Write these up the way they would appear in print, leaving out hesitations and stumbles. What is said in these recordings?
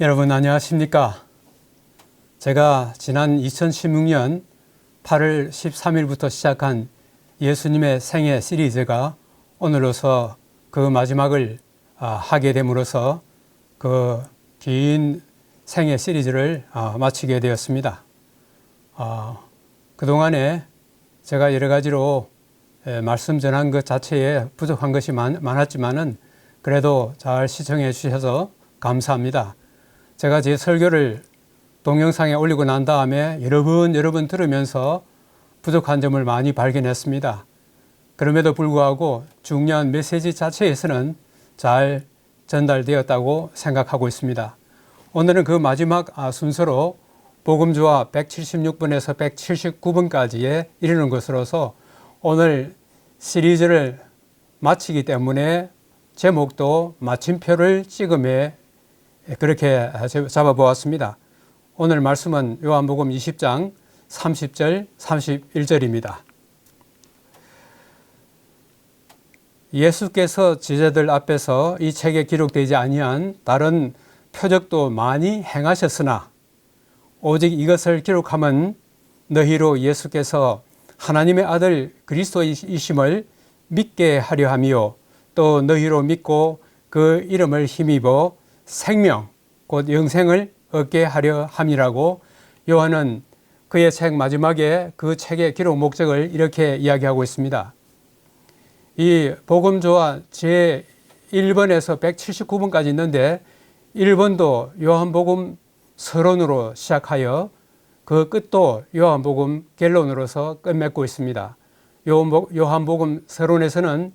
여러분 안녕하십니까? 제가 지난 2016년 8월 13일부터 시작한 예수님의 생애 시리즈가 오늘로서 그 마지막을 하게 됨으로써 그 긴 생애 시리즈를 마치게 되었습니다. 그동안에 제가 여러 가지로 말씀 전한 것 자체에 부족한 것이 많았지만은 그래도 잘 시청해 주셔서 감사합니다. 제가 제 설교를 동영상에 올리고 난 다음에 여러 번 들으면서 부족한 점을 많이 발견했습니다. 그럼에도 불구하고 중요한 메시지 자체에서는 잘 전달되었다고 생각하고 있습니다. 오늘은 그 마지막 순서로 복음조화 176번에서 179번까지에 이르는 것으로서 오늘 시리즈를 마치기 때문에 제목도 마침표를 찍음에 그렇게 잡아보았습니다. 오늘 말씀은 요한복음 20장 30절 31절입니다. 예수께서 제자들 앞에서 이 책에 기록되지 아니한 다른 표적도 많이 행하셨으나 오직 이것을 기록함은 너희로 예수께서 하나님의 아들 그리스도이심을 믿게 하려 함이요 또 너희로 믿고 그 이름을 힘입어 생명 곧 영생을 얻게 하려 함이라고 요한은 그의 책 마지막에 그 책의 기록 목적을 이렇게 이야기하고 있습니다. 이 복음조화 제1번에서 179번까지 있는데 1번도 요한복음 서론으로 시작하여 그 끝도 요한복음 결론으로서 끝맺고 있습니다. 요한복음 서론에서는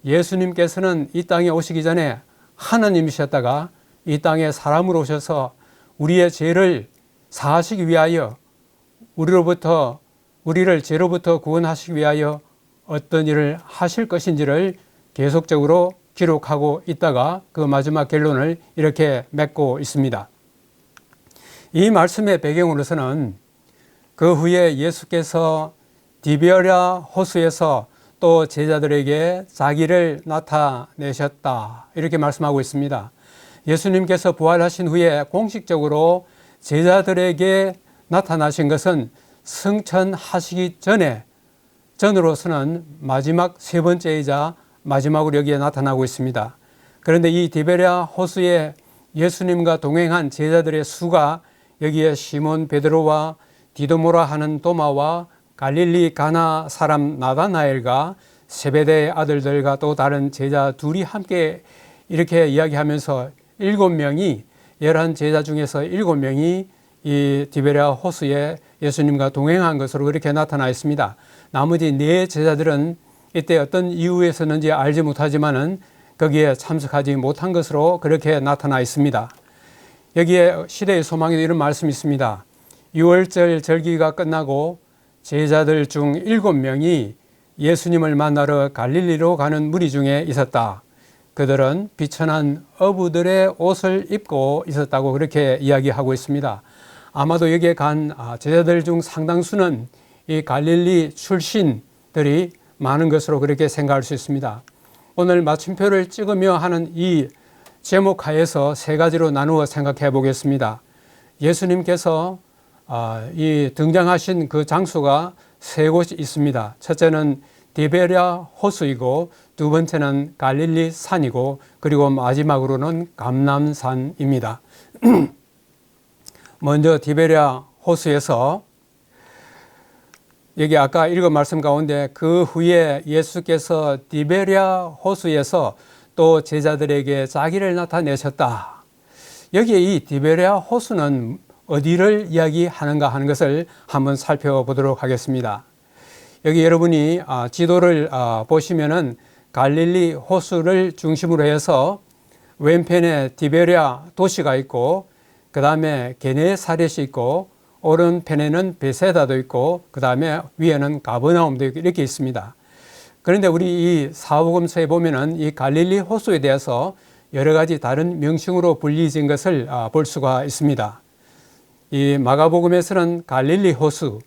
예수님께서는 이 땅에 오시기 전에 하나님이셨다가 이 땅에 사람으로 오셔서 우리의 죄를 사하시기 위하여 우리를 죄로부터 구원하시기 위하여 어떤 일을 하실 것인지를 계속적으로 기록하고 있다가 그 마지막 결론을 이렇게 맺고 있습니다. 이 말씀의 배경으로서는 그 후에 예수께서 디베랴 호수에서 또 제자들에게 자기를 나타내셨다 이렇게 말씀하고 있습니다. 예수님께서 부활하신 후에 공식적으로 제자들에게 나타나신 것은 승천하시기 전으로서는 마지막 세 번째이자 마지막으로 여기에 나타나고 있습니다. 그런데 이 디베랴 호수에 예수님과 동행한 제자들의 수가 여기에 시몬 베드로와 디도모라 하는 도마와 갈릴리 가나 사람 나다나엘과 세베대의 아들들과 또 다른 제자 둘이 함께 이렇게 이야기하면서 7명이 11제자 중에서 7명이 이 디베랴 호수에 예수님과 동행한 것으로 그렇게 나타나 있습니다. 나머지 4제자들은 이때 어떤 이유에서는지 알지 못하지만은 거기에 참석하지 못한 것으로 그렇게 나타나 있습니다. 여기에 시대의 소망에도 이런 말씀이 있습니다. 6월절 절기가 끝나고 제자들 중 7명이 예수님을 만나러 갈릴리로 가는 무리 중에 있었다. 그들은 비천한 어부들의 옷을 입고 있었다고 그렇게 이야기하고 있습니다. 아마도 여기에 간 제자들 중 상당수는 이 갈릴리 출신들이 많은 것으로 그렇게 생각할 수 있습니다. 오늘 마침표를 찍으며 하는 이 제목 하에서 세 가지로 나누어 생각해 보겠습니다. 예수님께서 이 등장하신 그 장소가 세 곳이 있습니다. 첫째는 디베랴 호수이고 두 번째는 갈릴리 산이고 그리고 마지막으로는 감람산입니다. 먼저 디베랴 호수에서 여기 아까 읽은 말씀 가운데 그 후에 예수께서 디베랴 호수에서 또 제자들에게 자기를 나타내셨다. 여기에 이 디베랴 호수는 어디를 이야기하는가 하는 것을 한번 살펴보도록 하겠습니다. 여기 여러분이 지도를 보시면은 갈릴리 호수를 중심으로 해서 왼편에 디베랴 도시가 있고 그 다음에 게네사렛이 있고 오른편에는 베세다도 있고 그 다음에 위에는 가버나움도 있고 이렇게 있습니다. 그런데 우리 이 사복음서에 보면은 이 갈릴리 호수에 대해서 여러 가지 다른 명칭으로 불리진 것을 볼 수가 있습니다. 이 마가복음에서는 갈릴리 호수,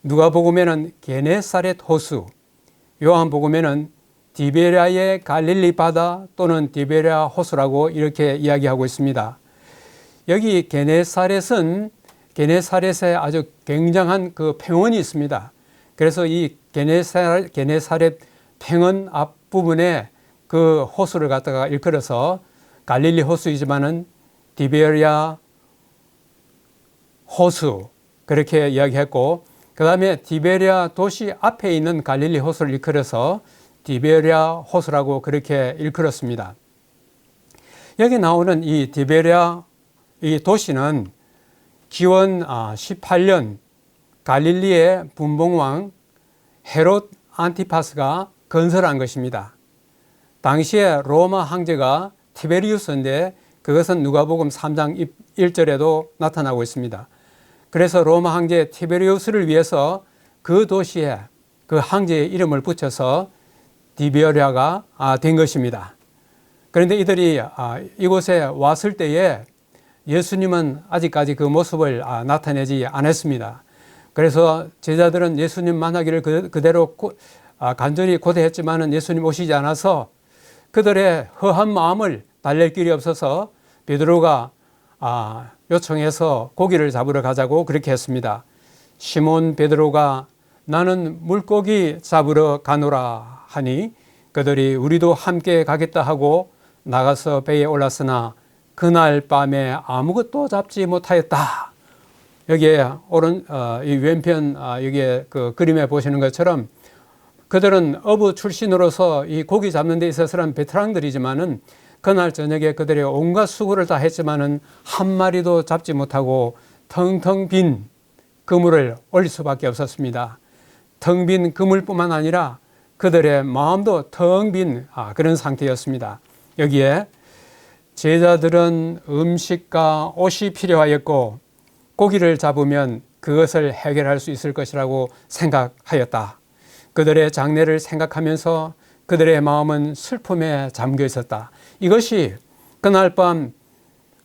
누가복음에는 게네사렛 호수, 요한복음에는 디베랴의 갈릴리 바다 또는 디베랴 호수라고 이렇게 이야기하고 있습니다. 여기 게네사렛에 아주 굉장한 그 팽원이 있습니다. 그래서 이 게네사렛 팽원 앞부분에 그 호수를 갖다가 일컬어서 갈릴리 호수이지만은 디베리아 호수 그렇게 이야기했고, 그 다음에 디베리아 도시 앞에 있는 갈릴리 호수를 일컬어서 디베리아 호수라고 그렇게 일컬었습니다. 여기 나오는 이 디베리아 이 도시는 기원 18년 갈릴리의 분봉왕 헤롯 안티파스가 건설한 것입니다. 당시에 로마 황제가 티베리우스인데 그것은 누가복음 3장 1절에도 나타나고 있습니다. 그래서 로마 황제 티베리우스를 위해서 그 도시에 그 황제의 이름을 붙여서 디베리아가 된 것입니다. 그런데 이들이 이곳에 왔을 때에 예수님은 아직까지 그 모습을 나타내지 않았습니다. 그래서 제자들은 예수님 만나기를 그대로 간절히 고대했지만은 예수님 오시지 않아서 그들의 허한 마음을 달랠 길이 없어서 베드로가 요청해서 고기를 잡으러 가자고 그렇게 했습니다. 시몬 베드로가 나는 물고기 잡으러 가노라 하니 그들이 우리도 함께 가겠다 하고 나가서 배에 올랐으나 그날 밤에 아무것도 잡지 못하였다. 여기에 이 왼편 여기에 그 그림에 보시는 것처럼 그들은 어부 출신으로서 이 고기 잡는 데 있어서는 베테랑들이지만은 그날 저녁에 그들이 온갖 수고를 다 했지만은 한 마리도 잡지 못하고 텅텅 빈 그물을 올릴 수밖에 없었습니다. 텅 빈 그물뿐만 아니라 그들의 마음도 텅 빈 그런 상태였습니다. 여기에 제자들은 음식과 옷이 필요하였고 고기를 잡으면 그것을 해결할 수 있을 것이라고 생각하였다. 그들의 장래를 생각하면서 그들의 마음은 슬픔에 잠겨 있었다. 이것이 그날 밤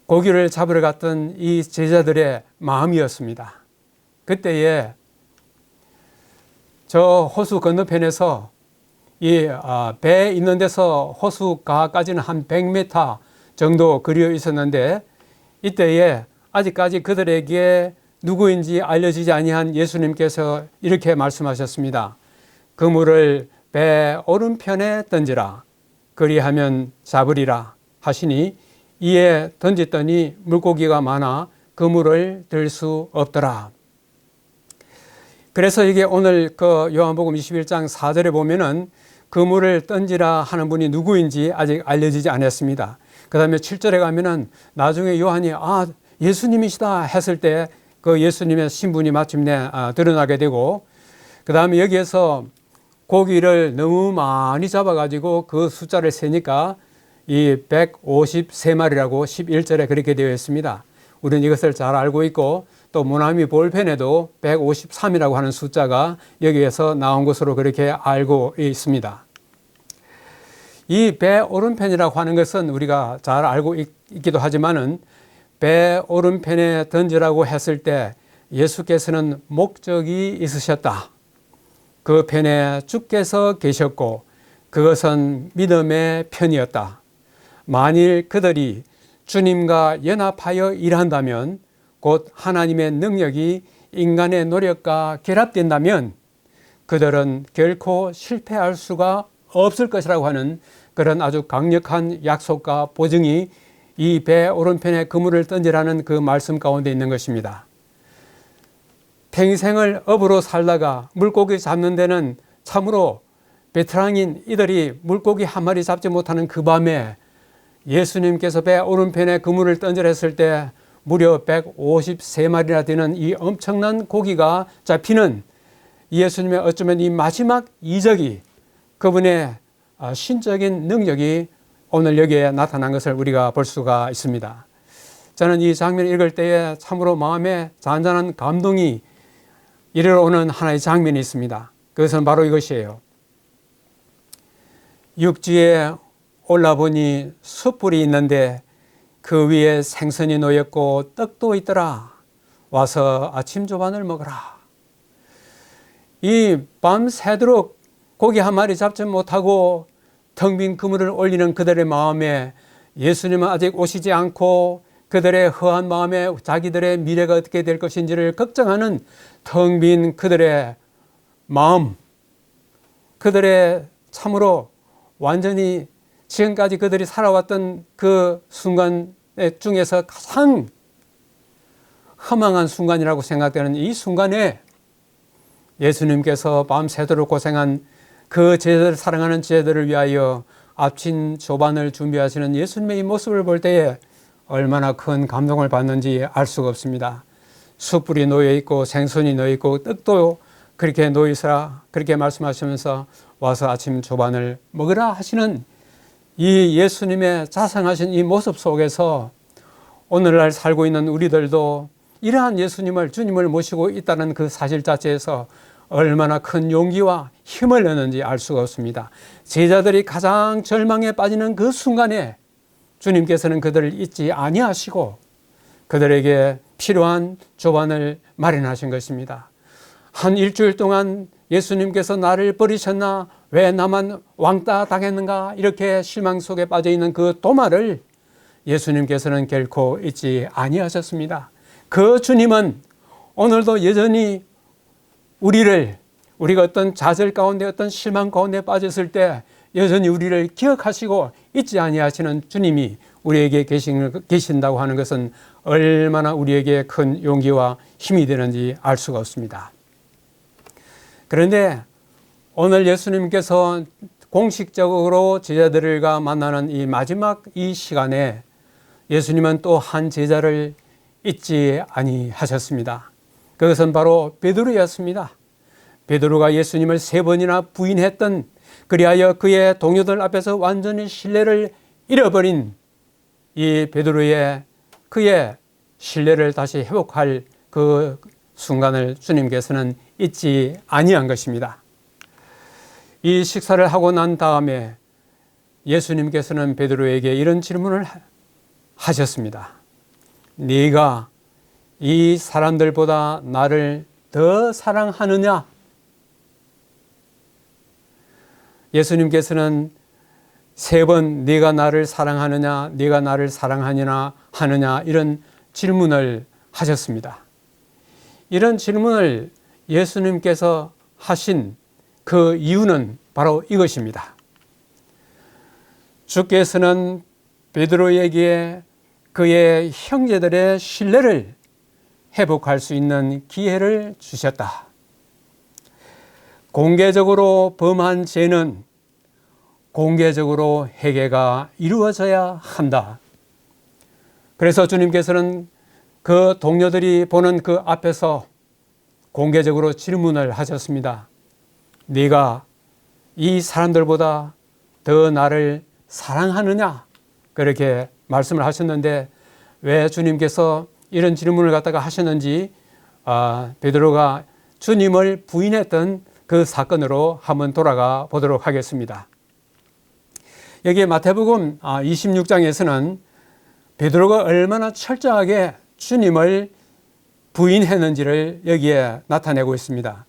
고기를 잡으러 갔던 이 제자들의 마음이었습니다. 그때에 저 호수 건너편에서 이 배 있는 데서 호수가까지는 한 100m 정도 거리에 있었는데 이때에 아직까지 그들에게 누구인지 알려지지 아니한 예수님께서 이렇게 말씀하셨습니다. 그물을 배 오른편에 던지라. 그리하면 잡으리라 하시니 이에 던졌더니 물고기가 많아 그물을 들 수 없더라. 그래서 이게 오늘 그 요한복음 21장 4절에 보면은 그물을 던지라 하는 분이 누구인지 아직 알려지지 않았습니다. 그 다음에 7절에 가면은 나중에 요한이 예수님이시다 했을 때 그 예수님의 신분이 마침내 드러나게 되고, 그 다음에 여기에서 고기를 너무 많이 잡아가지고 그 숫자를 세니까 이 153마리라고 11절에 그렇게 되어 있습니다. 우리는 이것을 잘 알고 있고 또 모나미 볼펜에도 153이라고 하는 숫자가 여기에서 나온 것으로 그렇게 알고 있습니다. 이 배 오른편이라고 하는 것은 우리가 잘 알고 있기도 하지만은 배 오른편에 던지라고 했을 때 예수께서는 목적이 있으셨다. 그 편에 주께서 계셨고 그것은 믿음의 편이었다. 만일 그들이 주님과 연합하여 일한다면 곧 하나님의 능력이 인간의 노력과 결합된다면 그들은 결코 실패할 수가 없을 것이라고 하는 그런 아주 강력한 약속과 보증이 이 배 오른편에 그물을 던지라는 그 말씀 가운데 있는 것입니다. 평생을 업으로 살다가 물고기 잡는 데는 참으로 베테랑인 이들이 물고기 한 마리 잡지 못하는 그 밤에 예수님께서 배 오른편에 그물을 던지라 했을 때 무려 153마리나 되는 이 엄청난 고기가 잡히는 예수님의 어쩌면 이 마지막 이적이 그분의 신적인 능력이 오늘 여기에 나타난 것을 우리가 볼 수가 있습니다. 저는 이 장면을 읽을 때에 참으로 마음에 잔잔한 감동이 이르러오는 하나의 장면이 있습니다. 그것은 바로 이것이에요. 육지에 올라보니 숯불이 있는데 그 위에 생선이 놓였고 떡도 있더라. 와서 아침 조반을 먹어라. 이 밤새도록 고기 한 마리 잡지 못하고 텅 빈 그물을 올리는 그들의 마음에 예수님은 아직 오시지 않고 그들의 허한 마음에 자기들의 미래가 어떻게 될 것인지를 걱정하는 텅 빈 그들의 마음, 그들의 참으로 완전히 지금까지 그들이 살아왔던 그 순간 중에서 가장 허망한 순간이라고 생각되는 이 순간에 예수님께서 밤새도록 고생한 그 제자들, 사랑하는 제자들을 위하여 앞친 조반을 준비하시는 예수님의 이 모습을 볼 때에 얼마나 큰 감동을 받는지 알 수가 없습니다. 숯불이 놓여있고 생선이 놓여있고 떡도 그렇게 놓이서라 그렇게 말씀하시면서 와서 아침 조반을 먹으라 하시는 이 예수님의 자상하신 이 모습 속에서 오늘날 살고 있는 우리들도 이러한 예수님을, 주님을 모시고 있다는 그 사실 자체에서 얼마나 큰 용기와 힘을 내는지 알 수가 없습니다. 제자들이 가장 절망에 빠지는 그 순간에 주님께서는 그들을 잊지 아니하시고 그들에게 필요한 조반을 마련하신 것입니다. 한 일주일 동안 예수님께서 나를 버리셨나? 왜 나만 왕따 당했는가? 이렇게 실망 속에 빠져 있는 그 도마를 예수님께서는 결코 잊지 아니하셨습니다. 그 주님은 오늘도 여전히 우리가 어떤 좌절 가운데 어떤 실망 가운데 빠졌을 때 여전히 우리를 기억하시고 잊지 아니하시는 주님이 우리에게 계신다고 하는 것은 얼마나 우리에게 큰 용기와 힘이 되는지 알 수가 없습니다. 그런데 오늘 예수님께서 공식적으로 제자들과 만나는 이 마지막 이 시간에 예수님은 또 한 제자를 잊지 아니하셨습니다. 그것은 바로 베드로였습니다. 베드로가 예수님을 3번이나 부인했던, 그리하여 그의 동료들 앞에서 완전히 신뢰를 잃어버린 이 베드로의 그의 신뢰를 다시 회복할 그 순간을 주님께서는 잊지 아니한 것입니다. 이 식사를 하고 난 다음에 예수님께서는 베드로에게 이런 질문을 하셨습니다. 네가 이 사람들보다 나를 더 사랑하느냐? 예수님께서는 3번 네가 나를 사랑하느냐, 네가 나를 사랑하느냐 하느냐 이런 질문을 하셨습니다. 이런 질문을 예수님께서 하신 그 이유는 바로 이것입니다. 주께서는 베드로에게 그의 형제들의 신뢰를 회복할 수 있는 기회를 주셨다. 공개적으로 범한 죄는 공개적으로 회개가 이루어져야 한다. 그래서 주님께서는 그 동료들이 보는 그 앞에서 공개적으로 질문을 하셨습니다. 네가 이 사람들보다 더 나를 사랑하느냐? 그렇게 말씀을 하셨는데 왜 주님께서 이런 질문을 갖다가 하셨는지 베드로가 주님을 부인했던 그 사건으로 한번 돌아가 보도록 하겠습니다. 여기 마태복음 26장에서는 베드로가 얼마나 철저하게 주님을 부인했는지를 여기에 나타내고 있습니다.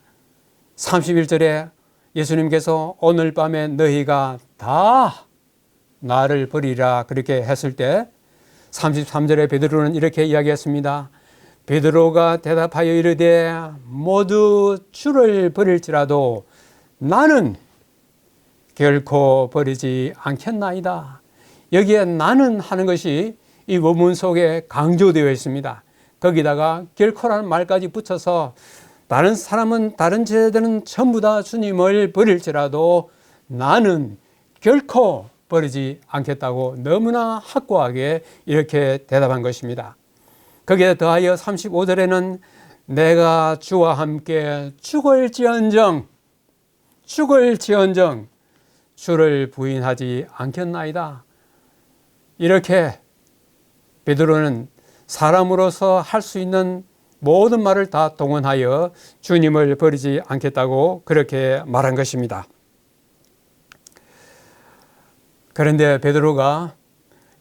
31절에 예수님께서 오늘 밤에 너희가 다 나를 버리라 그렇게 했을 때 33절에 베드로는 이렇게 이야기했습니다. 베드로가 대답하여 이르되 모두 주를 버릴지라도 나는 결코 버리지 않겠나이다. 여기에 나는 하는 것이 이 원문 속에 강조되어 있습니다. 거기다가 결코라는 말까지 붙여서 다른 사람은, 다른 제자들은 전부 다 주님을 버릴지라도 나는 결코 버리지 않겠다고 너무나 확고하게 이렇게 대답한 것입니다. 거기에 더하여 35절에는 내가 주와 함께 죽을지언정 주를 부인하지 않겠나이다. 이렇게 베드로는 사람으로서 할 수 있는 모든 말을 다 동원하여 주님을 버리지 않겠다고 그렇게 말한 것입니다. 그런데 베드로가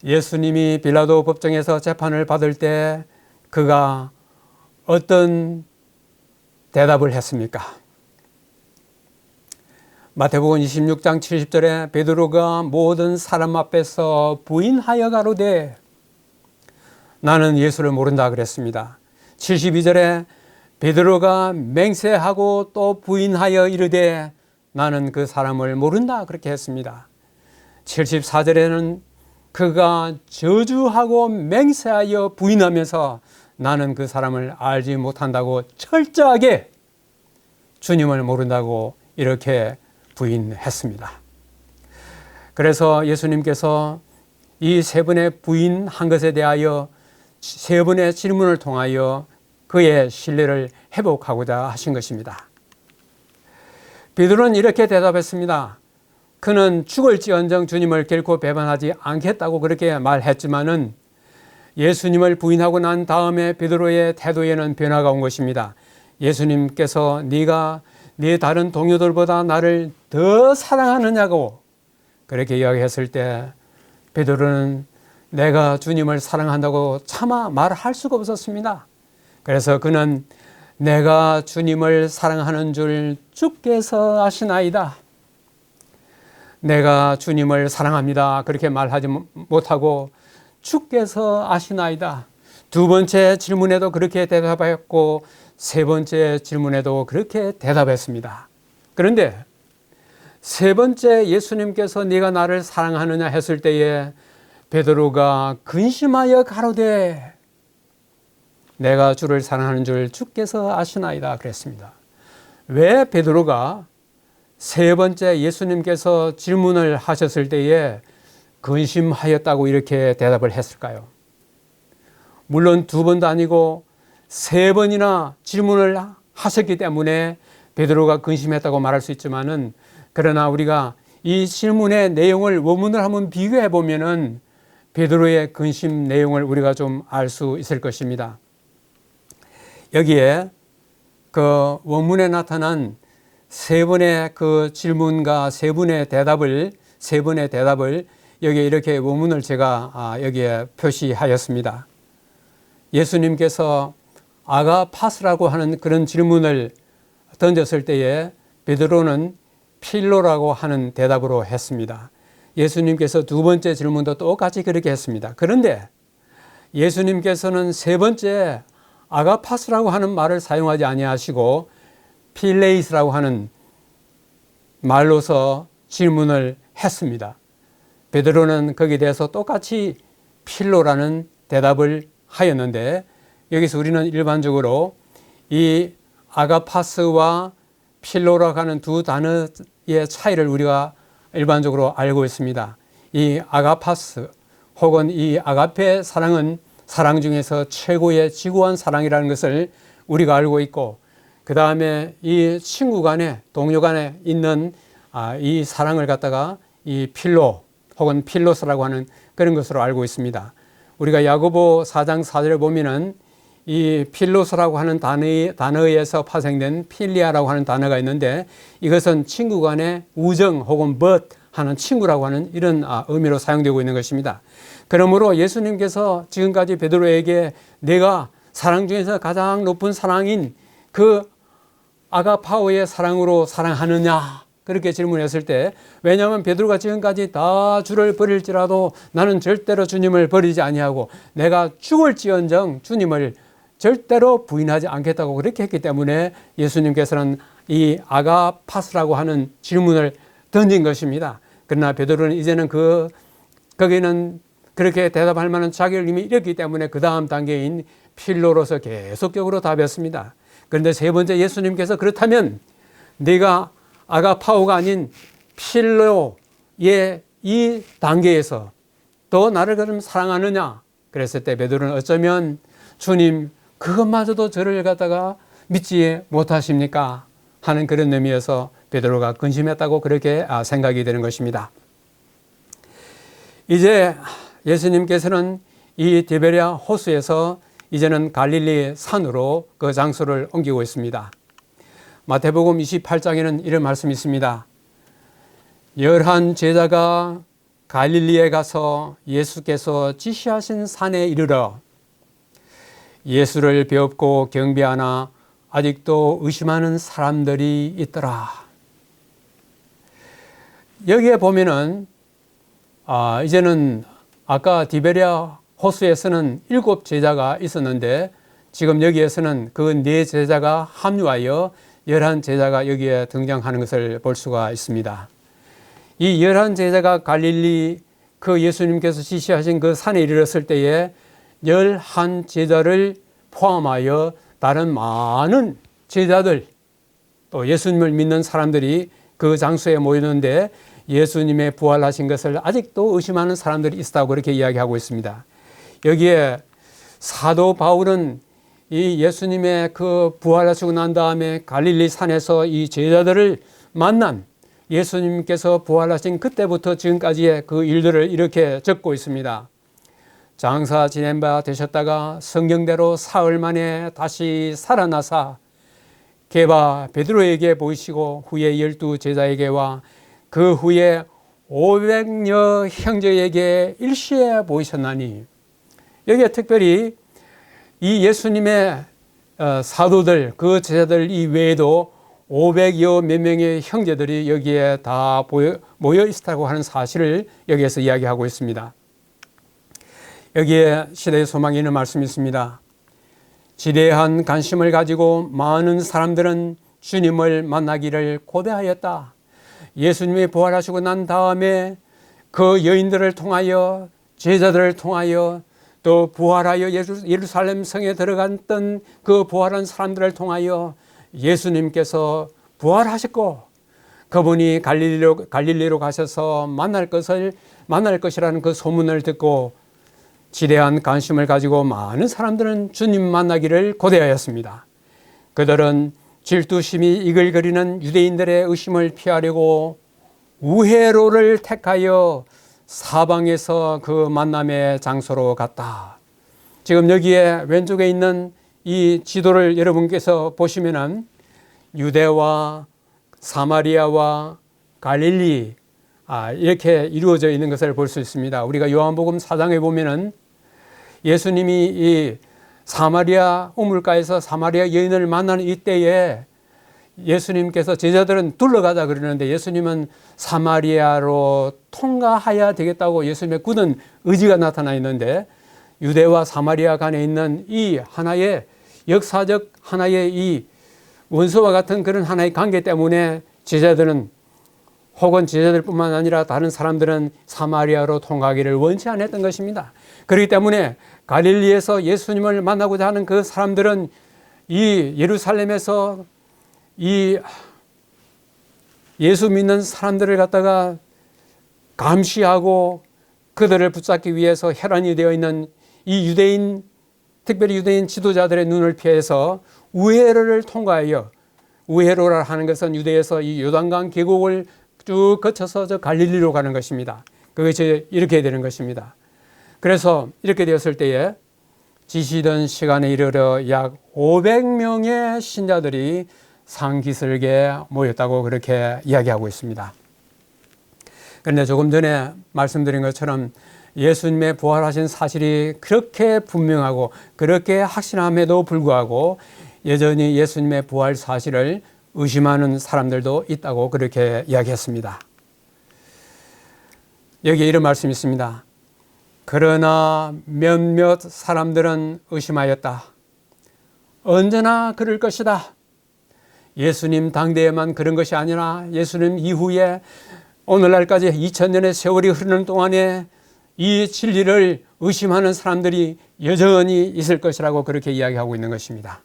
예수님이 빌라도 법정에서 재판을 받을 때 그가 어떤 대답을 했습니까? 마태복음 26장 70절에 베드로가 모든 사람 앞에서 부인하여 가로되 나는 예수를 모른다 그랬습니다. 72절에 베드로가 맹세하고 또 부인하여 이르되 나는 그 사람을 모른다 그렇게 했습니다. 74절에는 그가 저주하고 맹세하여 부인하면서 나는 그 사람을 알지 못한다고 철저하게 주님을 모른다고 이렇게 부인했습니다. 그래서 예수님께서 이 세 번의 부인한 것에 대하여 세 번의 질문을 통하여 그의 신뢰를 회복하고자 하신 것입니다. 베드로는 이렇게 대답했습니다. 그는 죽을지언정 주님을 결코 배반하지 않겠다고 그렇게 말했지만은 예수님을 부인하고 난 다음에 베드로의 태도에는 변화가 온 것입니다. 예수님께서 네가 네 다른 동료들보다 나를 더 사랑하느냐고 그렇게 이야기했을 때 베드로는 내가 주님을 사랑한다고 차마 말할 수가 없었습니다. 그래서 그는 내가 주님을 사랑하는 줄 주께서 아시나이다. 내가 주님을 사랑합니다. 그렇게 말하지 못하고 주께서 아시나이다. 두 번째 질문에도 그렇게 대답했고 세 번째 질문에도 그렇게 대답했습니다. 그런데 세 번째 예수님께서 네가 나를 사랑하느냐 했을 때에 베드로가 근심하여 가로되 내가 주를 사랑하는 줄 주께서 아시나이다 그랬습니다. 왜 베드로가 세 번째 예수님께서 질문을 하셨을 때에 근심하였다고 이렇게 대답을 했을까요? 물론 두 번도 아니고 세 번이나 질문을 하셨기 때문에 베드로가 근심했다고 말할 수 있지만은 그러나 우리가 이 질문의 내용을 원문을 한번 비교해 보면은 베드로의 근심 내용을 우리가 좀 알 수 있을 것입니다. 여기에 그 원문에 나타난 세 번의 그 질문과 세 번의 대답을 여기에 이렇게 원문을 제가 여기에 표시하였습니다. 예수님께서 아가파스라고 하는 그런 질문을 던졌을 때에 베드로는 필로라고 하는 대답으로 했습니다. 예수님께서 두 번째 질문도 똑같이 그렇게 했습니다. 그런데 예수님께서는 세 번째 아가파스라고 하는 말을 사용하지 아니하시고 필레이스라고 하는 말로서 질문을 했습니다. 베드로는 거기에 대해서 똑같이 필로라는 대답을 하였는데 여기서 우리는 일반적으로 이 아가파스와 필로라고 하는 두 단어의 차이를 우리가 일반적으로 알고 있습니다. 이 아가파스 혹은 이 아가페 사랑은 사랑 중에서 최고의 지고한 사랑이라는 것을 우리가 알고 있고 그 다음에 이 친구 간에 동료 간에 있는 이 사랑을 갖다가 이 필로 혹은 필로스라고 하는 그런 것으로 알고 있습니다. 우리가 야고보 4장 4절에 보면은 이 필로스라고 하는 단어에서 파생된 필리아라고 하는 단어가 있는데 이것은 친구 간의 우정 혹은 벗 하는 친구라고 하는 이런 의미로 사용되고 있는 것입니다. 그러므로 예수님께서 지금까지 베드로에게 내가 사랑 중에서 가장 높은 사랑인 그 아가파오의 사랑으로 사랑하느냐 그렇게 질문했을 때 왜냐하면 베드로가 지금까지 다 주를 버릴지라도 나는 절대로 주님을 버리지 아니하고 내가 죽을지언정 주님을 절대로 부인하지 않겠다고 그렇게 했기 때문에 예수님께서는 이 아가파스라고 하는 질문을 던진 것입니다. 그러나 베드로는 이제는 거기는 그렇게 대답할 만한 자격을 이미 잃었기 때문에 그 다음 단계인 필로로서 계속적으로 답했습니다. 그런데 세 번째 예수님께서 그렇다면 네가 아가파오가 아닌 필로의 이 단계에서 또 나를 그럼 사랑하느냐 그랬을 때 베드로는 어쩌면 주님 그것마저도 저를 갖다가 믿지 못하십니까 하는 그런 의미에서 베드로가 근심했다고 그렇게 생각이 되는 것입니다. 이제 예수님께서는 이 디베랴 호수에서 이제는 갈릴리 산으로 그 장소를 옮기고 있습니다. 마태복음 28장에는 이런 말씀이 있습니다. 11 제자가 갈릴리에 가서 예수께서 지시하신 산에 이르러 예수를 배웁고 경배하나 아직도 의심하는 사람들이 있더라. 여기에 보면은 이제는 아까 디베랴 호수에서는 7 제자가 있었는데 지금 여기에서는 그 4 제자가 합류하여 11 제자가 여기에 등장하는 것을 볼 수가 있습니다. 이 11 제자가 갈릴리 그 예수님께서 지시하신 그 산에 이르렀을 때에 11 제자를 포함하여 다른 많은 제자들 또 예수님을 믿는 사람들이 그 장소에 모였는데 예수님의 부활하신 것을 아직도 의심하는 사람들이 있다고 그렇게 이야기하고 있습니다. 여기에 사도 바울은 이 예수님의 그 부활하시고 난 다음에 갈릴리 산에서 이 제자들을 만난 예수님께서 부활하신 그때부터 지금까지의 그 일들을 이렇게 적고 있습니다. 장사 지낸 바 되셨다가 성경대로 사흘 만에 다시 살아나사 게바 베드로에게 보이시고 후에 12 제자에게와 그 후에 500여 형제에게 일시에 보이셨나니, 여기에 특별히 이 예수님의 사도들 그 제자들 이외에도 500여 몇 명의 형제들이 여기에 다 모여 있었다고 하는 사실을 여기에서 이야기하고 있습니다. 여기에 시대의 소망이 있는 말씀이 있습니다. 지대한 관심을 가지고 많은 사람들은 주님을 만나기를 고대하였다. 예수님이 부활하시고 난 다음에 그 여인들을 통하여 제자들을 통하여 또 부활하여 예루살렘 성에 들어갔던 그 부활한 사람들을 통하여 예수님께서 부활하셨고 그분이 갈릴리로 가셔서 만날 것이라는 그 소문을 듣고 지대한 관심을 가지고 많은 사람들은 주님 만나기를 고대하였습니다. 그들은 질투심이 이글거리는 유대인들의 의심을 피하려고 우회로를 택하여 사방에서 그 만남의 장소로 갔다. 지금 여기에 왼쪽에 있는 이 지도를 여러분께서 보시면은 유대와 사마리아와 갈릴리 이렇게 이루어져 있는 것을 볼 수 있습니다. 우리가 요한복음 4장에 보면은 예수님이 이 사마리아 우물가에서 사마리아 여인을 만나는 이때에 예수님께서 제자들은 둘러가자 그러는데 예수님은 사마리아로 통과해야 되겠다고 예수님의 굳은 의지가 나타나 있는데 유대와 사마리아 간에 있는 이 하나의 역사적 하나의 이 원수와 같은 그런 하나의 관계 때문에 제자들은 혹은 제자들뿐만 아니라 다른 사람들은 사마리아로 통과하기를 원치 않았던 것입니다. 그렇기 때문에 갈릴리에서 예수님을 만나고자 하는 그 사람들은 이 예루살렘에서 이 예수 믿는 사람들을 갖다가 감시하고 그들을 붙잡기 위해서 혈안이 되어 있는 이 유대인, 특별히 유대인 지도자들의 눈을 피해서 우회로를 통과하여, 우회로라 하는 것은 유대에서 이 요단강 계곡을 쭉 거쳐서 저 갈릴리로 가는 것입니다. 그것이 이렇게 되는 것입니다. 그래서 이렇게 되었을 때에 지시던 시간에 이르러 약 500명의 신자들이 상기슬게 모였다고 그렇게 이야기하고 있습니다. 그런데 조금 전에 말씀드린 것처럼 예수님의 부활하신 사실이 그렇게 분명하고 그렇게 확신함에도 불구하고 여전히 예수님의 부활 사실을 의심하는 사람들도 있다고 그렇게 이야기했습니다. 여기에 이런 말씀이 있습니다. 그러나 몇몇 사람들은 의심하였다. 언제나 그럴 것이다. 예수님 당대에만 그런 것이 아니라 예수님 이후에 오늘날까지 2000년의 세월이 흐르는 동안에 이 진리를 의심하는 사람들이 여전히 있을 것이라고 그렇게 이야기하고 있는 것입니다.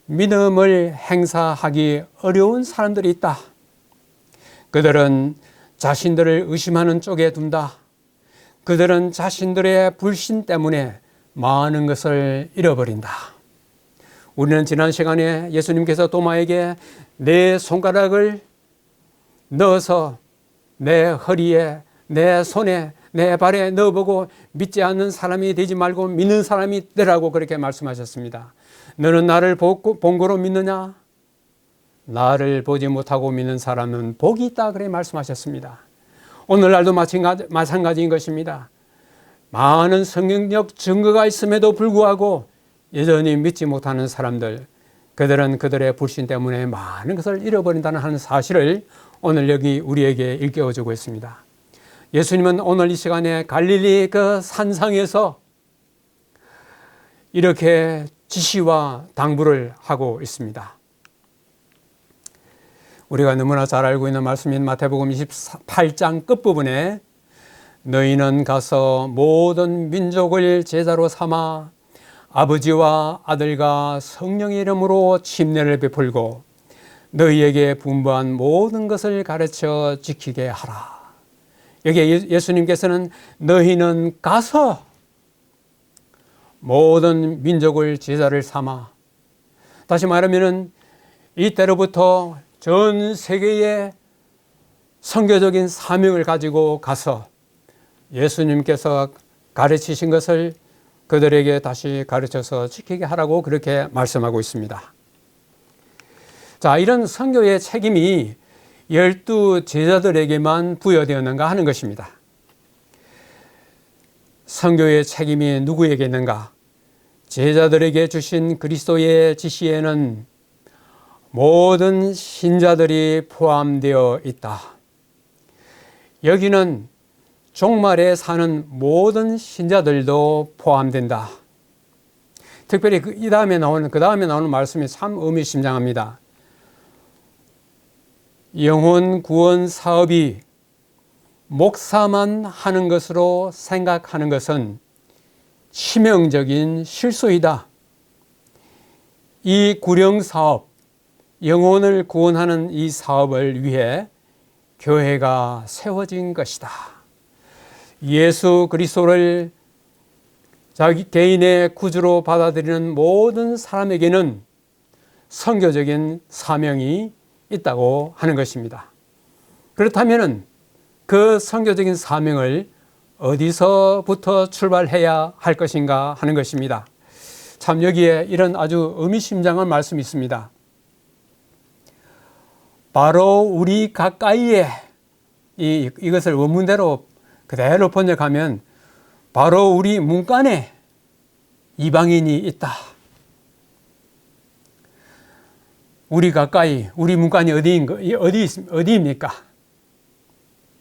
믿음을 행사하기 어려운 사람들이 있다. 그들은 자신들을 의심하는 쪽에 둔다. 그들은 자신들의 불신 때문에 많은 것을 잃어버린다. 우리는 지난 시간에 예수님께서 도마에게 내 손가락을 넣어서 내 허리에, 내 손에, 내 발에 넣어보고 믿지 않는 사람이 되지 말고 믿는 사람이 되라고 그렇게 말씀하셨습니다. 너는 나를 본 거로 믿느냐? 나를 보지 못하고 믿는 사람은 복이 있다 그렇게 말씀하셨습니다. 오늘날도 마찬가지인 것입니다. 많은 성경적 증거가 있음에도 불구하고 여전히 믿지 못하는 사람들, 그들은 그들의 불신 때문에 많은 것을 잃어버린다는 하는 사실을 오늘 여기 우리에게 일깨워주고 있습니다. 예수님은 오늘 이 시간에 갈릴리 그 산상에서 이렇게 지시와 당부를 하고 있습니다. 우리가 너무나 잘 알고 있는 말씀인 마태복음 28장 끝부분에 너희는 가서 모든 민족을 제자로 삼아 아버지와 아들과 성령의 이름으로 침례를 베풀고 너희에게 분부한 모든 것을 가르쳐 지키게 하라. 여기에 예수님께서는 너희는 가서 모든 민족을 제자를 삼아, 다시 말하면 이때로부터 전 세계에 선교적인 사명을 가지고 가서 예수님께서 가르치신 것을 그들에게 다시 가르쳐서 지키게 하라고 그렇게 말씀하고 있습니다. 자, 이런 선교의 책임이 12 제자들에게만 부여되었는가 하는 것입니다. 선교의 책임이 누구에게 있는가? 제자들에게 주신 그리스도의 지시에는 모든 신자들이 포함되어 있다. 여기는 종말에 사는 모든 신자들도 포함된다. 특별히 그 다음에 나오는 말씀이 참 의미심장합니다. 영혼 구원 사업이 목사만 하는 것으로 생각하는 것은 치명적인 실수이다. 이 구령 사업, 영혼을 구원하는 이 사업을 위해 교회가 세워진 것이다. 예수 그리스도를 자기 개인의 구주로 받아들이는 모든 사람에게는 선교적인 사명이 있다고 하는 것입니다. 그렇다면 그 선교적인 사명을 어디서부터 출발해야 할 것인가 하는 것입니다. 참 여기에 이런 아주 의미심장한 말씀이 있습니다. 바로 우리 가까이에, 이것을 원문대로 그대로 번역하면 바로 우리 문간에 이방인이 있다. 우리 가까이, 우리 문간이 어디입니까?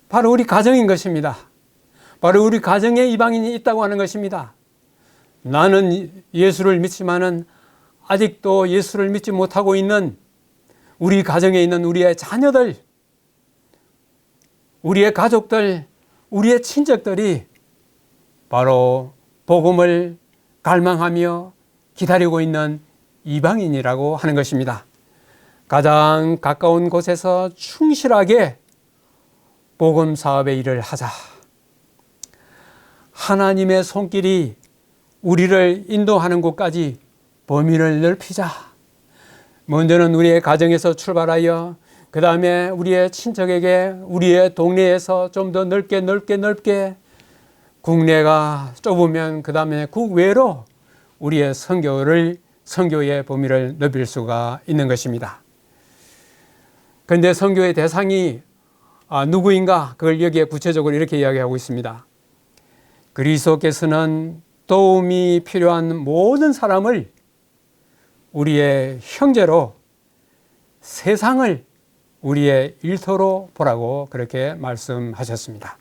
바로 우리 가정인 것입니다. 바로 우리 가정에 이방인이 있다고 하는 것입니다. 나는 예수를 믿지만은 아직도 예수를 믿지 못하고 있는 우리 가정에 있는 우리의 자녀들, 우리의 가족들, 우리의 친척들이 바로 복음을 갈망하며 기다리고 있는 이방인이라고 하는 것입니다. 가장 가까운 곳에서 충실하게 복음 사업의 일을 하자. 하나님의 손길이 우리를 인도하는 곳까지 범위를 넓히자. 먼저는 우리의 가정에서 출발하여 그 다음에 우리의 친척에게, 우리의 동네에서 좀 더 넓게 국내가 좁으면 그 다음에 국외로 우리의 선교의 범위를 넓힐 수가 있는 것입니다. 그런데 선교의 대상이 누구인가? 그걸 여기에 구체적으로 이렇게 이야기하고 있습니다. 그리스도께서는 도움이 필요한 모든 사람을 우리의 형제로, 세상을 우리의 일터로 보라고 그렇게 말씀하셨습니다.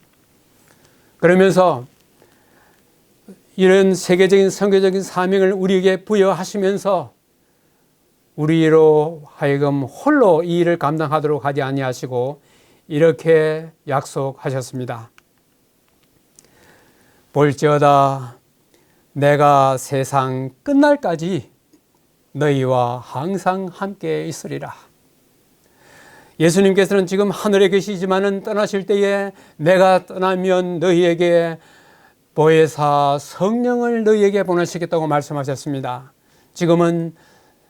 그러면서 이런 세계적인 선교적인 사명을 우리에게 부여하시면서 우리로 하여금 홀로 이 일을 감당하도록 하지 아니하시고 이렇게 약속하셨습니다. 볼지어다 내가 세상 끝날까지 너희와 항상 함께 있으리라. 예수님께서는 지금 하늘에 계시지만은 떠나실 때에 내가 떠나면 너희에게 보혜사 성령을 너희에게 보내시겠다고 말씀하셨습니다. 지금은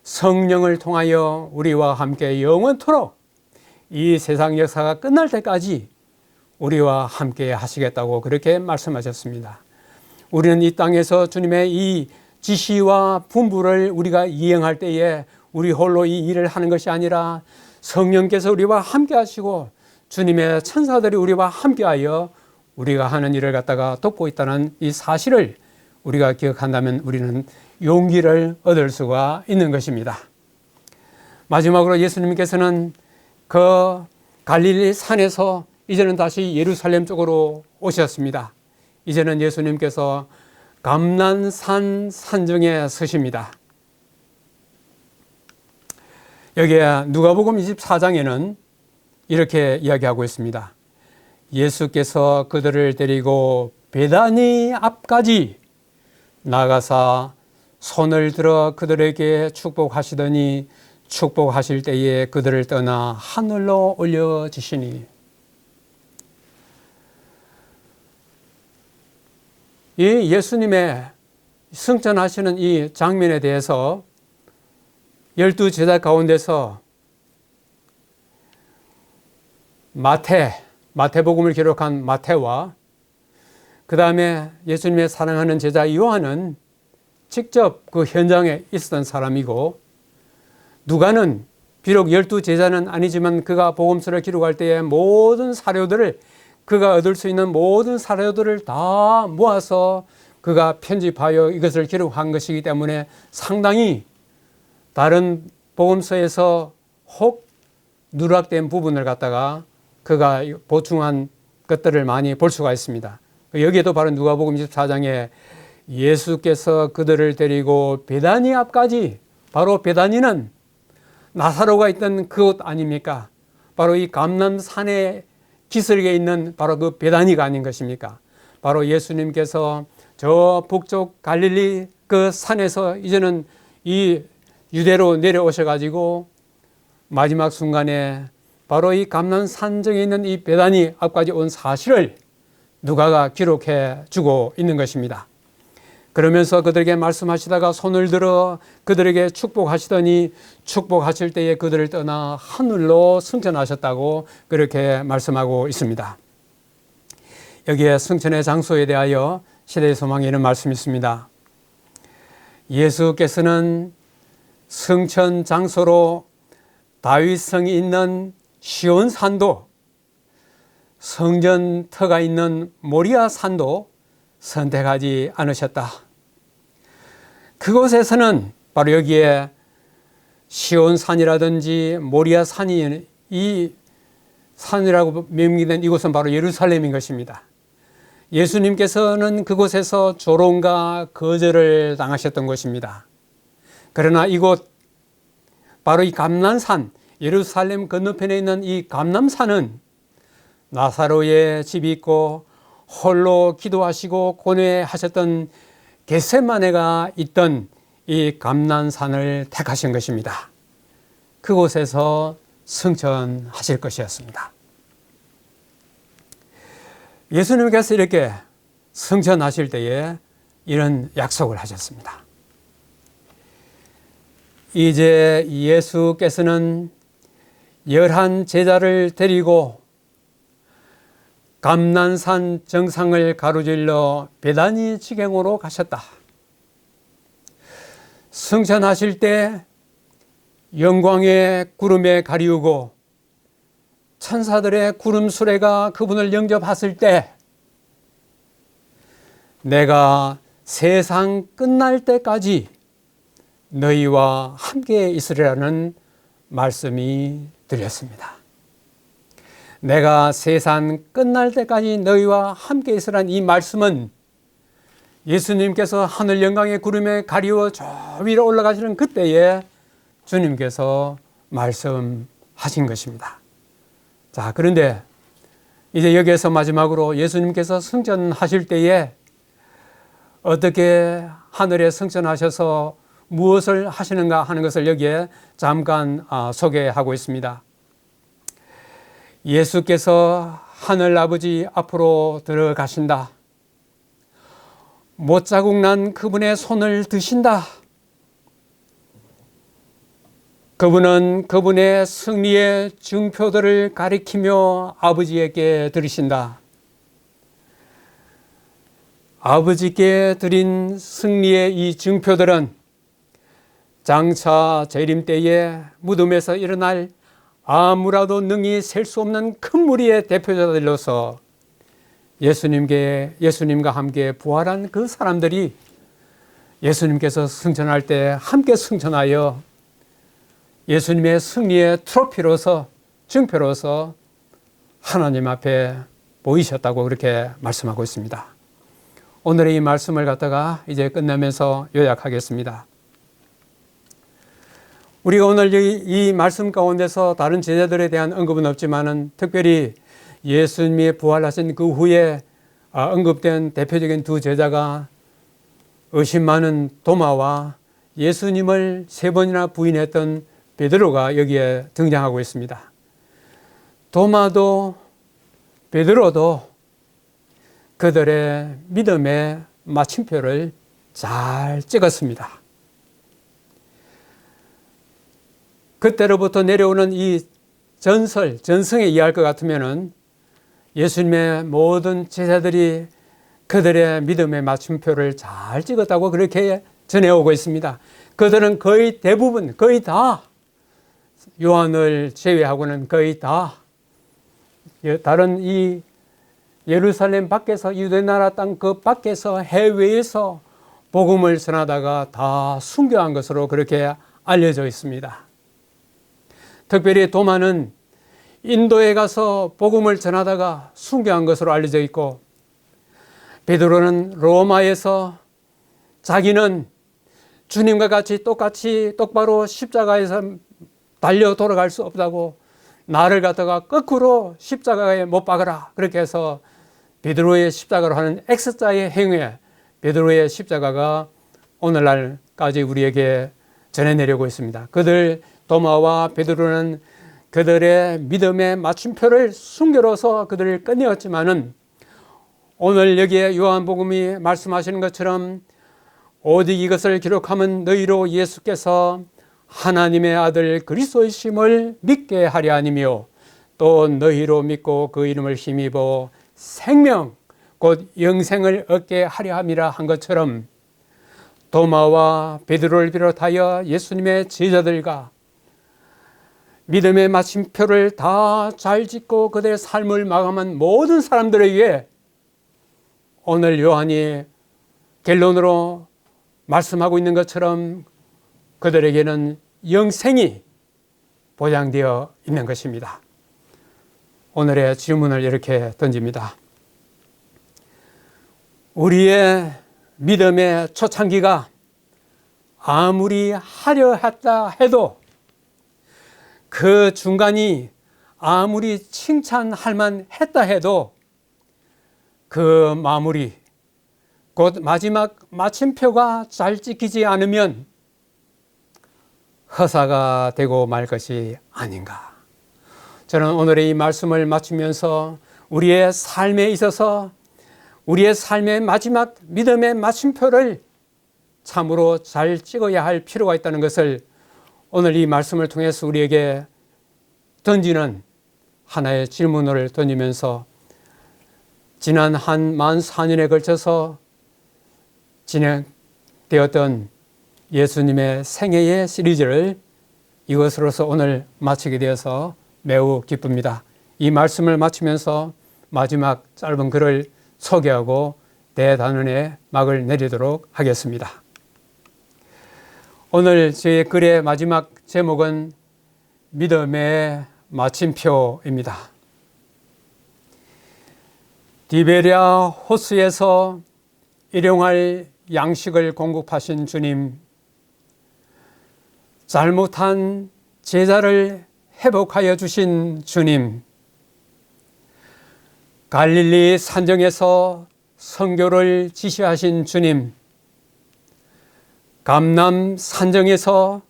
성령을 통하여 우리와 함께 영원토록 이 세상 역사가 끝날 때까지 우리와 함께 하시겠다고 그렇게 말씀하셨습니다. 우리는 이 땅에서 주님의 이 지시와 분부를 우리가 이행할 때에 우리 홀로 이 일을 하는 것이 아니라 성령께서 우리와 함께 하시고 주님의 천사들이 우리와 함께하여 우리가 하는 일을 갖다가 돕고 있다는 이 사실을 우리가 기억한다면 우리는 용기를 얻을 수가 있는 것입니다. 마지막으로 예수님께서는 그 갈릴리 산에서 이제는 다시 예루살렘 쪽으로 오셨습니다. 이제는 예수님께서 감난산 산중에 서십니다. 여기에 누가복음 24장에는 이렇게 이야기하고 있습니다. 예수께서 그들을 데리고 베다니 앞까지 나가사 손을 들어 그들에게 축복하시더니 축복하실 때에 그들을 떠나 하늘로 올려지시니. 이 예수님의 승천하시는 이 장면에 대해서 12제자 가운데서 마태복음을 기록한 마태와 그 다음에 예수님의 사랑하는 제자 요한은 직접 그 현장에 있었던 사람이고, 누가는 비록 12제자는 아니지만 그가 복음서를 기록할 때의 모든 사료들을, 그가 얻을 수 있는 모든 사료들을 다 모아서 그가 편집하여 이것을 기록한 것이기 때문에 상당히 다른 복음서에서 혹 누락된 부분을 갖다가 그가 보충한 것들을 많이 볼 수가 있습니다. 여기에도 바로 누가복음 24장에 예수께서 그들을 데리고 베다니 앞까지, 바로 베다니는 나사로가 있던 그곳 아닙니까? 바로 이 감람산의 기슭에 있는 바로 그 베다니가 아닌 것입니까? 바로 예수님께서 저 북쪽 갈릴리 그 산에서 이제는 이 유대로 내려오셔가지고 마지막 순간에 바로 이 감람산정에 있는 이 베다니 앞까지 온 사실을 누가가 기록해 주고 있는 것입니다. 그러면서 그들에게 말씀하시다가 손을 들어 그들에게 축복하시더니 축복하실 때에 그들을 떠나 하늘로 승천하셨다고 그렇게 말씀하고 있습니다. 여기에 승천의 장소에 대하여 시대의 소망에 이런 말씀이 있습니다. 예수께서는 승천 장소로 다윗성이 있는 시온산도, 성전터가 있는 모리아산도 선택하지 않으셨다. 그곳에서는 바로 여기에 시온산이라든지 모리아산이, 이 산이라고 명기된 이곳은 바로 예루살렘인 것입니다. 예수님께서는 그곳에서 조롱과 거절을 당하셨던 것입니다. 그러나 이곳 바로 이 감람산, 예루살렘 건너편에 있는 이 감람산은 나사로의 집이 있고 홀로 기도하시고 고뇌하셨던 겟세마네가 있던 이 감람산을 택하신 것입니다. 그곳에서 승천하실 것이었습니다. 예수님께서 이렇게 승천하실 때에 이런 약속을 하셨습니다. 이제 예수께서는 11 제자를 데리고 감난산 정상을 가로질러 베다니 지경으로 가셨다. 승천하실 때 영광의 구름에 가리우고 천사들의 구름 수레가 그분을 영접했을 때 내가 세상 끝날 때까지 너희와 함께 있으리라는 말씀이 들렸습니다. 내가 세상 끝날 때까지 너희와 함께 있으라는 이 말씀은 예수님께서 하늘 영광의 구름에 가리워 저 위로 올라가시는 그때에 주님께서 말씀하신 것입니다. 자, 그런데 이제 여기에서 마지막으로 예수님께서 승천하실 때에 어떻게 하늘에 승천하셔서 무엇을 하시는가 하는 것을 여기에 잠깐 소개하고 있습니다. 예수께서 하늘 아버지 앞으로 들어가신다. 못자국 난 그분의 손을 드신다. 그분은 그분의 승리의 증표들을 가리키며 아버지에게 드리신다. 아버지께 드린 승리의 이 증표들은 장차 재림 때에 무덤에서 일어날 아무라도 능히 셀 수 없는 큰 무리의 대표자들로서 예수님과 함께 부활한 그 사람들이 예수님께서 승천할 때 함께 승천하여 예수님의 승리의 트로피로서, 증표로서 하나님 앞에 보이셨다고 그렇게 말씀하고 있습니다. 오늘의 이 말씀을 갖다가 이제 끝내면서 요약하겠습니다. 우리가 오늘 이 말씀 가운데서 다른 제자들에 대한 언급은 없지만은 특별히 예수님이 부활하신 그 후에 언급된 대표적인 두 제자가 의심 많은 도마와 예수님을 3번이나 부인했던 베드로가 여기에 등장하고 있습니다. 도마도 베드로도 그들의 믿음의 마침표를 잘 찍었습니다. 그때로부터 내려오는 이 전승에 의할 것 같으면은 예수님의 모든 제자들이 그들의 믿음의 마침표를 잘 찍었다고 그렇게 전해오고 있습니다. 그들은 거의 대부분, 거의 다, 요한을 제외하고는 거의 다 다른 이 예루살렘 밖에서 유대나라 땅 그 밖에서 해외에서 복음을 전하다가 다 순교한 것으로 그렇게 알려져 있습니다. 특별히 도마는 인도에 가서 복음을 전하다가 순교한 것으로 알려져 있고, 베드로는 로마에서 자기는 주님과 같이 똑바로 십자가에서 달려 돌아갈 수 없다고 나를 갖다가 거꾸로 십자가에 못 박으라 그렇게 해서 베드로의 십자가로 하는 X자의 행위에 베드로의 십자가가 오늘날까지 우리에게 전해내려고 있습니다. 그들 도마와 베드로는 그들의 믿음의 마침표를 순교로서 그들을 끝내었지만은 오늘 여기에 요한복음이 말씀하시는 것처럼 오직 이것을 기록하면 너희로 예수께서 하나님의 아들 그리스도이심을 믿게 하려 함이며 또 너희로 믿고 그 이름을 힘입어 생명 곧 영생을 얻게 하려 함이라 한 것처럼 도마와 베드로를 비롯하여 예수님의 제자들과 믿음의 마침표를 다 잘 짓고 그들의 삶을 마감한 모든 사람들에게 오늘 요한이 결론으로 말씀하고 있는 것처럼 그들에게는 영생이 보장되어 있는 것입니다. 오늘의 질문을 이렇게 던집니다. 우리의 믿음의 초창기가 아무리 화려했다 해도 그 중간이 아무리 칭찬할 만했다 해도 그 마무리, 곧 마지막 마침표가 잘 찍히지 않으면 허사가 되고 말 것이 아닌가. 저는 오늘의 이 말씀을 마치면서 우리의 삶에 있어서 우리의 삶의 마지막 믿음의 마침표를 참으로 잘 찍어야 할 필요가 있다는 것을 오늘 이 말씀을 통해서 우리에게 던지는 하나의 질문을 던지면서 지난 한 만 4년에 걸쳐서 진행되었던 예수님의 생애의 시리즈를 이것으로서 오늘 마치게 되어서 매우 기쁩니다. 이 말씀을 마치면서 마지막 짧은 글을 소개하고 대단원의 막을 내리도록 하겠습니다. 오늘 제 글의 마지막 제목은 믿음의 마침표입니다. 디베랴 호수에서 일용할 양식을 공급하신 주님, 잘못한 제자를 회복하여 주신 주님, 갈릴리 산정에서 선교를 지시하신 주님, 감람 산정에서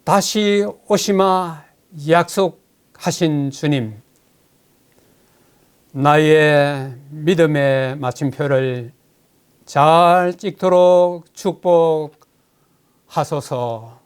다시 오시마 약속하신 주님, 나의 믿음의 마침표를 잘 찍도록 축복하소서.